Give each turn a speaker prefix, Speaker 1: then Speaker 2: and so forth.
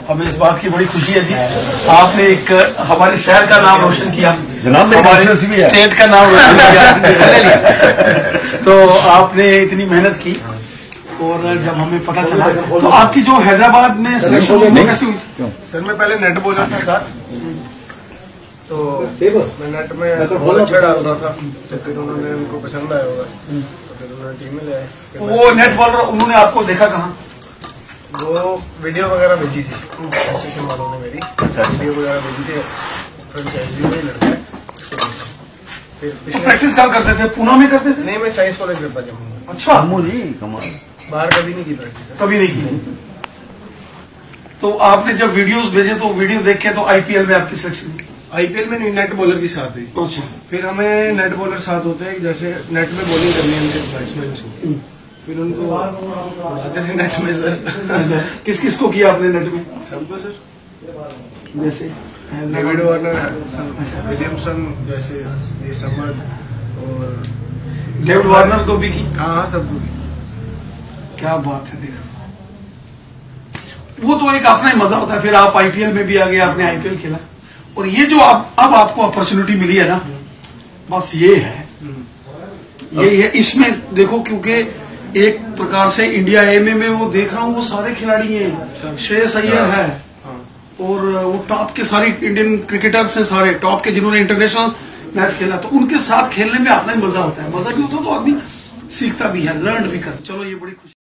Speaker 1: हमें इस बात की बड़ी खुशी है जी, आपने एक हमारे शहर का नाम रोशन किया, हमारे स्टेट का नाम रोशन किया। तो आपने इतनी मेहनत की और जब हमें पता चला तो आपकी जो हैदराबाद में सिलेक्शन हुई कैसी हुई?
Speaker 2: सर मैं पहले नेट बॉलर था तो मैं नेट में बॉल अच्छा डाल रहा था, तो फिर उन्होंने उनको पसंद आया होगा तो फिर उन्होंने टीम में ले आए।
Speaker 1: वो नेट बॉलर उन्होंने आपको देखा कहाँ?
Speaker 2: वो वीडियो वगैरह भेजी थी एसोसिएशन वालों ने, मेरी वीडियो वगैरह भेजी थी, फ्रेंचाइजी में ही लड़का है। फिर
Speaker 1: प्रैक्टिस कहाँ करते थे? पूना में करते थे?
Speaker 2: नहीं, मैं साइंस कॉलेज करता जम्मू।
Speaker 1: अच्छा,
Speaker 2: बाहर कभी नहीं की प्रैक्टिस,
Speaker 1: कभी नहीं की। तो आपने जब वीडियोस भेजे तो वीडियो देख के तो आईपीएल में आपकी सिलेक्शन हुई?
Speaker 2: आईपीएल में नहीं, नेट बॉलर के साथ हुई।
Speaker 1: अच्छा,
Speaker 2: फिर हमें नेट बॉलर साथ होते हैं, जैसे नेट में बॉलिंग करनी है उनके बैट्समैन को, फिर उनको उड़ाते थे नेट में सर।
Speaker 1: किस किस को किया आपने नेट में?
Speaker 2: सबको सर,
Speaker 1: जैसे
Speaker 2: डेविड वार्नर, विलियमसन, जैसे ये समर और
Speaker 1: डेविड वार्नर को भी की?
Speaker 2: हाँ सबको की।
Speaker 1: क्या बात है, देखो वो तो एक अपना ही मजा होता है। फिर आप आईपीएल में भी आ गए, आपने आईपीएल खेला और ये जो अब आपको अपॉर्चुनिटी मिली है ना, बस ये है, ये है। इसमें देखो क्योंकि एक प्रकार से इंडिया एमए में वो देख रहा हूँ वो सारे खिलाड़ी हैं, श्रेयस अय्यर है और वो टॉप के सारे इंडियन क्रिकेटर्स हैं, सारे टॉप के जिन्होंने इंटरनेशनल मैच खेला, तो उनके साथ खेलने में अपना ही मजा होता है। मजा भी होता है तो आदमी सीखता भी है, लर्न भी करता। चलो ये बड़ी खुशी।